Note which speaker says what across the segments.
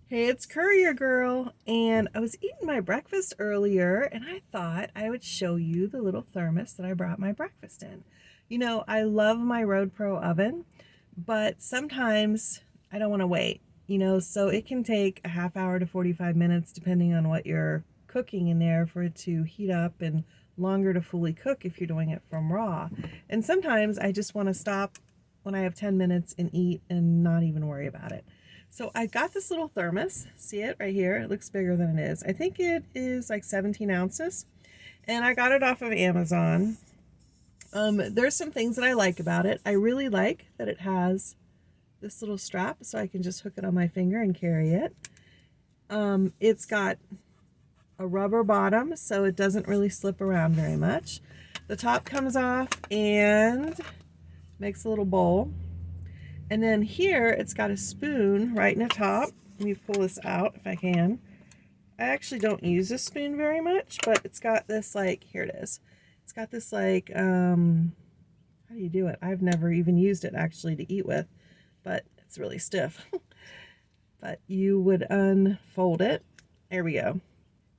Speaker 1: Hey, it's Courier Girl, and I was eating my breakfast earlier, and I thought I would show you the little thermos that I brought my breakfast in. I love my Road Pro oven, but sometimes I don't want to wait, so it can take a half hour to 45 minutes, depending on what you're cooking in there, for it to heat up, and longer to fully cook if you're doing it from raw. And sometimes I just want to stop when I have 10 minutes and eat and not even worry about it. So I got this little thermos. See it right here? It looks bigger than it is. I think it is like 17 ounces. And I got it off of Amazon. There's some things that I like about it. I really like that it has this little strap so I can just hook it on my finger and carry it. It's got a rubber bottom so it doesn't really slip around very much. The top comes off and makes a little bowl. And then here it's got a spoon right in the top. Let me pull this out if I can. I actually don't use this spoon very much, but it's got this here it is. It's got this how do you do it? I've never even used it actually to eat with, but it's really stiff. But you would unfold it. There we go.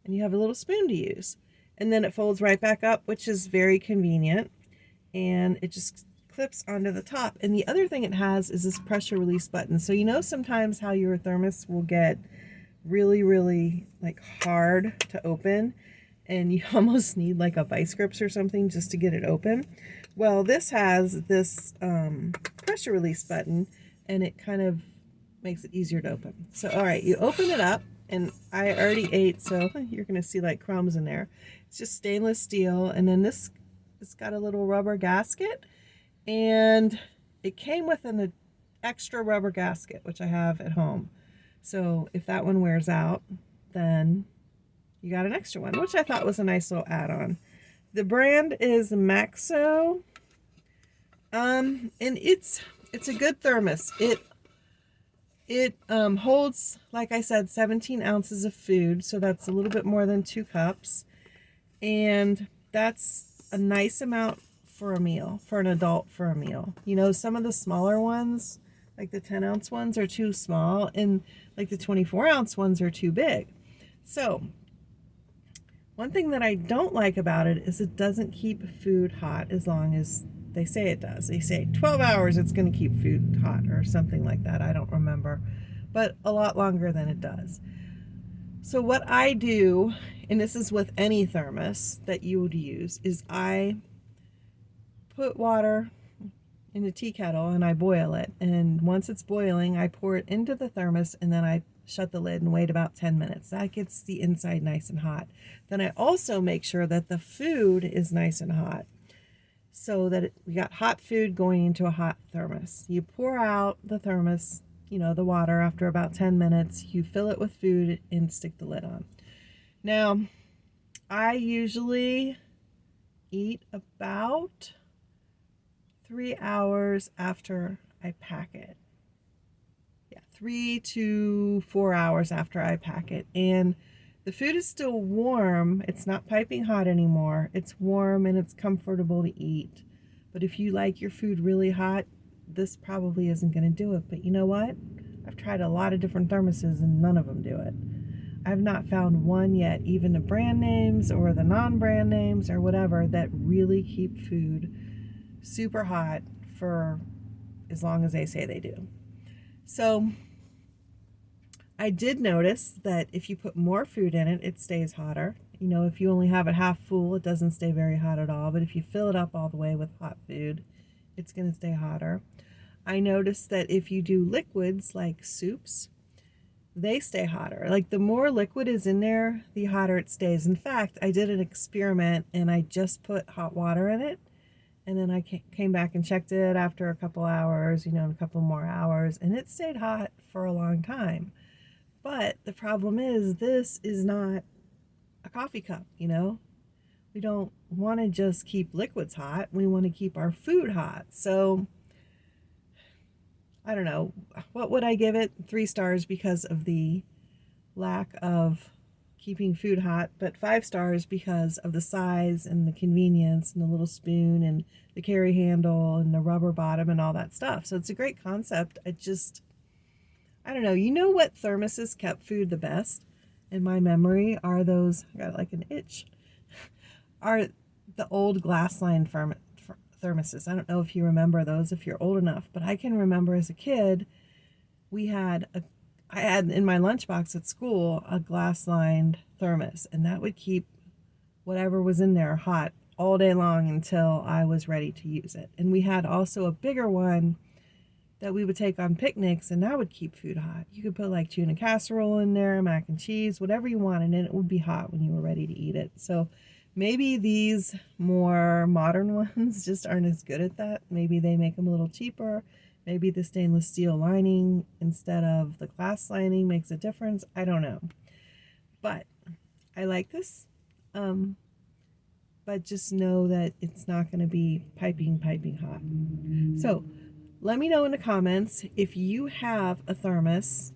Speaker 1: And you have a little spoon to use. And then it folds right back up, which is very convenient. And it just clips onto the top. And the other thing it has is this pressure release button. So sometimes how your thermos will get really hard to open, and you almost need like a vice grips or something just to get it open. Well, this has this pressure release button, and it kind of makes it easier to open. So all right, you open it up, and I already ate, so you're gonna see like crumbs in there. It's just stainless steel, and then it's got a little rubber gasket, and it came with an extra rubber gasket, which I have at home. So if that one wears out, then you got an extra one, which I thought was a nice little add-on. The brand is Maxo, and it's a good thermos. It holds, like I said, 17 ounces of food, so that's a little bit more than 2 cups, and that's a nice amount for a meal, for an adult for a meal. Some of the smaller ones, like the 10-ounce ones, are too small, and like the 24-ounce ones are too big. So one thing that I don't like about it is it doesn't keep food hot as long as they say it does. They say 12 hours it's going to keep food hot or something like that. I don't remember, but a lot longer than it does. So what I do, and this is with any thermos that you would use, is I put water in a tea kettle and I boil it. And once it's boiling, I pour it into the thermos, and then I shut the lid and wait about 10 minutes. That gets the inside nice and hot. Then I also make sure that the food is nice and hot, so that we got hot food going into a hot thermos. You pour out the thermos, the water, after about 10 minutes. You fill it with food and stick the lid on. Now, I usually eat about 3 hours after I pack it. Yeah, 3 to 4 hours after I pack it. And the food is still warm. It's not piping hot anymore. It's warm and it's comfortable to eat. But if you like your food really hot, this probably isn't going to do it. But you know what? I've tried a lot of different thermoses and none of them do it. I've not found one yet, even the brand names or the non-brand names or whatever, that really keep food super hot for as long as they say they do. So I did notice that if you put more food in it, it stays hotter. If you only have it half full, it doesn't stay very hot at all. But if you fill it up all the way with hot food, it's going to stay hotter. I noticed that if you do liquids like soups, they stay hotter. Like, the more liquid is in there, the hotter it stays. In fact, I did an experiment and I just put hot water in it. And then I came back and checked it after a couple hours, a couple more hours, and it stayed hot for a long time. But the problem is, this is not a coffee cup, We don't want to just keep liquids hot. We want to keep our food hot. So, I don't know. What would I give it? 3 stars because of the lack of keeping food hot, but 5 stars because of the size and the convenience and the little spoon and the carry handle and the rubber bottom and all that stuff. So it's a great concept. I don't know. You know what thermoses kept food the best in my memory are those, I got like an itch, are the old glass line thermoses. I don't know if you remember those if you're old enough, but I can remember as a kid, we had a, I had in my lunchbox at school a glass lined thermos, and that would keep whatever was in there hot all day long until I was ready to use it. And we had also a bigger one that we would take on picnics, and that would keep food hot. You could put like tuna casserole in there, mac and cheese, whatever you wanted, and it would be hot when you were ready to eat it. So maybe these more modern ones just aren't as good at that. Maybe they make them a little cheaper. Maybe the stainless steel lining instead of the glass lining makes a difference. I don't know. But I like this. But just know that it's not going to be piping hot. So let me know in the comments if you have a thermos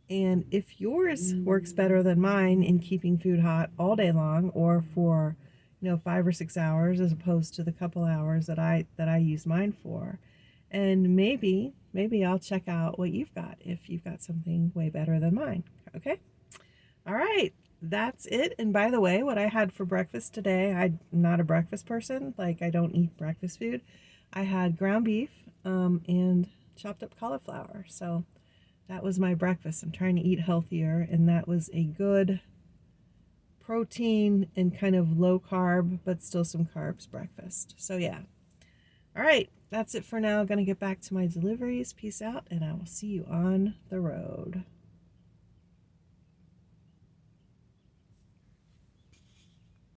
Speaker 1: and if yours works better than mine in keeping food hot all day long, or for 5 or 6 hours as opposed to the couple hours that I use mine for. And maybe I'll check out what you've got if you've got something way better than mine. Okay? All right. That's it. And by the way, what I had for breakfast today, I'm not a breakfast person. Like, I don't eat breakfast food. I had ground beef and chopped up cauliflower. So that was my breakfast. I'm trying to eat healthier, and that was a good protein and kind of low carb, but still some carbs breakfast. So yeah. All right. That's it for now. I'm going to get back to my deliveries. Peace out, and I will see you on the road.